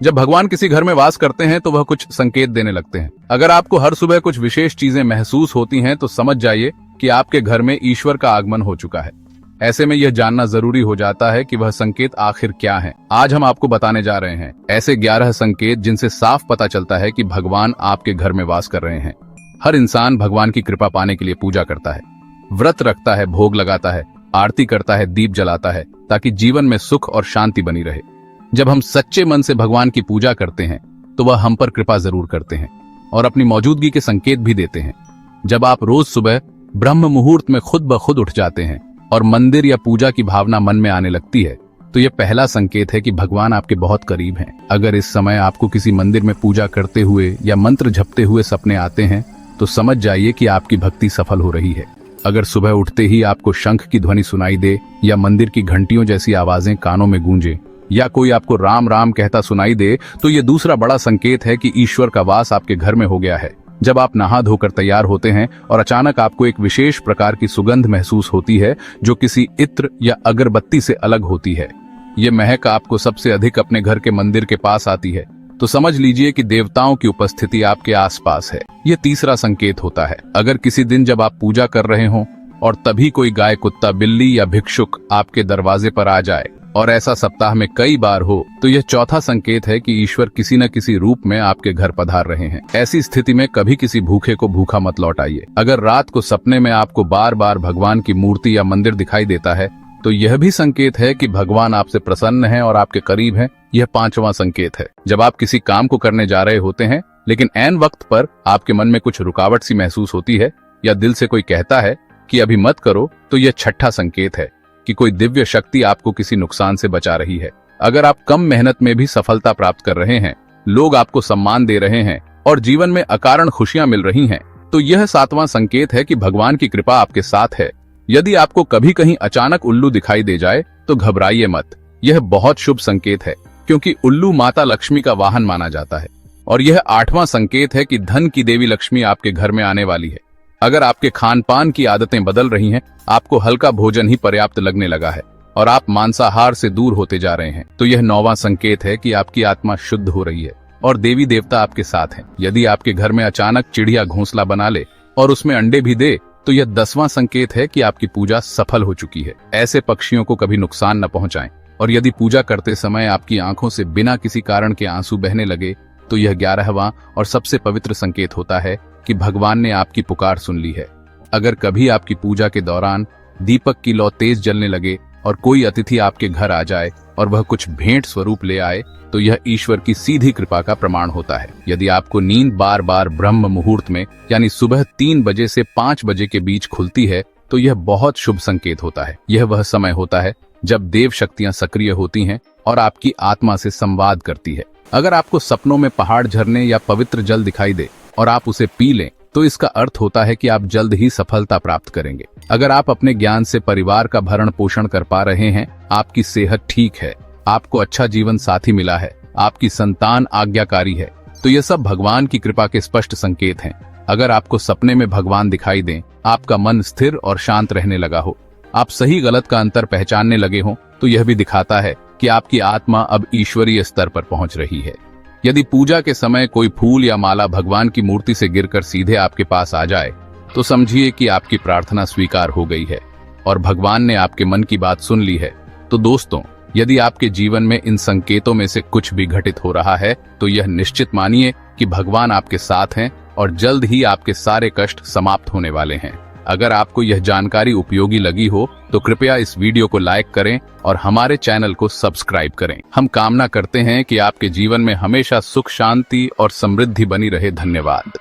जब भगवान किसी घर में वास करते हैं तो वह कुछ संकेत देने लगते हैं। अगर आपको हर सुबह कुछ विशेष चीजें महसूस होती हैं तो समझ जाइए कि आपके घर में ईश्वर का आगमन हो चुका है। ऐसे में यह जानना जरूरी हो जाता है कि वह संकेत आखिर क्या हैं। आज हम आपको बताने जा रहे हैं ऐसे 11 संकेत जिनसे साफ पता चलता है कि भगवान आपके घर में वास कर रहे हैं। हर इंसान भगवान की कृपा पाने के लिए पूजा करता है, व्रत रखता है, भोग लगाता है, आरती करता है, दीप जलाता है, ताकि जीवन में सुख और शांति बनी रहे। जब हम सच्चे मन से भगवान की पूजा करते हैं तो वह हम पर कृपा जरूर करते हैं और अपनी मौजूदगी के संकेत भी देते हैं। जब आप रोज सुबह ब्रह्म मुहूर्त में खुद ब खुद उठ जाते हैं और मंदिर या पूजा की भावना मन में आने लगती है तो यह पहला संकेत है कि भगवान आपके बहुत करीब हैं। अगर इस समय आपको किसी मंदिर में पूजा करते हुए या मंत्र जपते हुए सपने आते हैं तो समझ जाइए कि आपकी भक्ति सफल हो रही है। अगर सुबह उठते ही आपको शंख की ध्वनि सुनाई दे या मंदिर की घंटियों जैसी आवाजें कानों में गूंजे या कोई आपको राम राम कहता सुनाई दे तो यह दूसरा बड़ा संकेत है कि ईश्वर का वास आपके घर में हो गया है। जब आप नहा धोकर तैयार होते हैं और अचानक आपको एक विशेष प्रकार की सुगंध महसूस होती है जो किसी इत्र या अगरबत्ती से अलग होती है, ये महक आपको सबसे अधिक अपने घर के मंदिर के पास आती है, तो समझ लीजिए कि देवताओं की उपस्थिति आपके आसपास है। ये तीसरा संकेत होता है। अगर किसी दिन जब आप पूजा कर रहे हो और तभी कोई गाय, कुत्ता, बिल्ली या भिक्षुक आपके दरवाजे पर आ जाए और ऐसा सप्ताह में कई बार हो तो यह चौथा संकेत है कि ईश्वर किसी न किसी रूप में आपके घर पधार रहे हैं। ऐसी स्थिति में कभी किसी भूखे को भूखा मत लौटाइए। अगर रात को सपने में आपको बार बार भगवान की मूर्ति या मंदिर दिखाई देता है तो यह भी संकेत है कि भगवान आपसे प्रसन्न है और आपके करीब है। यह पांचवा संकेत है। जब आप किसी काम को करने जा रहे होते हैं लेकिन ऐन वक्त पर आपके मन में कुछ रुकावट सी महसूस होती है या दिल से कोई कहता है कि अभी मत करो, तो यह छठा संकेत है कि कोई दिव्य शक्ति आपको किसी नुकसान से बचा रही है। अगर आप कम मेहनत में भी सफलता प्राप्त कर रहे हैं, लोग आपको सम्मान दे रहे हैं और जीवन में अकारण खुशियां मिल रही हैं, तो यह सातवां संकेत है कि भगवान की कृपा आपके साथ है। यदि आपको कभी कहीं अचानक उल्लू दिखाई दे जाए तो घबराइए मत। यह बहुत शुभ संकेत है क्योंकि उल्लू माता लक्ष्मी का वाहन माना जाता है। और यह आठवां संकेत है कि धन की देवी लक्ष्मी आपके घर में आने वाली है। अगर आपके खान पान की आदतें बदल रही हैं, आपको हल्का भोजन ही पर्याप्त लगने लगा है और आप मांसाहार से दूर होते जा रहे हैं, तो यह नौवां संकेत है कि आपकी आत्मा शुद्ध हो रही है और देवी देवता आपके साथ हैं। यदि आपके घर में अचानक चिड़िया घोंसला बना ले और उसमें अंडे भी दे तो यह 10वां संकेत है कि आपकी पूजा सफल हो चुकी है। ऐसे पक्षियों को कभी नुकसान न पहुंचाएं। और यदि पूजा करते समय आपकी आंखों से बिना किसी कारण के आंसू बहने लगे तो यह 11वां और सबसे पवित्र संकेत होता है कि भगवान ने आपकी पुकार सुन ली है। अगर कभी आपकी पूजा के दौरान दीपक की लौ तेज जलने लगे और कोई अतिथि आपके घर आ जाए और वह कुछ भेंट स्वरूप ले आए तो यह ईश्वर की सीधी कृपा का प्रमाण होता है। यदि आपको नींद बार बार ब्रह्म मुहूर्त में यानी सुबह 3 बजे से 5 बजे के बीच खुलती है तो यह बहुत शुभ संकेत होता है। यह वह समय होता है जब देव शक्तियां सक्रिय होती हैं और आपकी आत्मा से संवाद करती है। अगर आपको सपनों में पहाड़, झरने या पवित्र जल दिखाई दे और आप उसे पी लें तो इसका अर्थ होता है कि आप जल्द ही सफलता प्राप्त करेंगे। अगर आप अपने ज्ञान से परिवार का भरण पोषण कर पा रहे हैं, आपकी सेहत ठीक है, आपको अच्छा जीवन साथी मिला है, आपकी संतान आज्ञाकारी है, तो ये सब भगवान की कृपा के स्पष्ट संकेत हैं। अगर आपको सपने में भगवान दिखाई दें, आपका मन स्थिर और शांत रहने लगा हो, आप सही गलत का अंतर पहचानने लगे हो, तो यह भी दिखाता है कि आपकी आत्मा अब ईश्वरीय स्तर पर पहुंच रही है। यदि पूजा के समय कोई फूल या माला भगवान की मूर्ति से गिरकर सीधे आपके पास आ जाए तो समझिए कि आपकी प्रार्थना स्वीकार हो गई है और भगवान ने आपके मन की बात सुन ली है। तो दोस्तों, यदि आपके जीवन में इन संकेतों में से कुछ भी घटित हो रहा है तो यह निश्चित मानिए कि भगवान आपके साथ हैं और जल्द ही आपके सारे कष्ट समाप्त होने वाले हैं। अगर आपको यह जानकारी उपयोगी लगी हो तो कृपया इस वीडियो को लाइक करें और हमारे चैनल को सब्सक्राइब करें। हम कामना करते हैं कि आपके जीवन में हमेशा सुख, शांति और समृद्धि बनी रहे। धन्यवाद।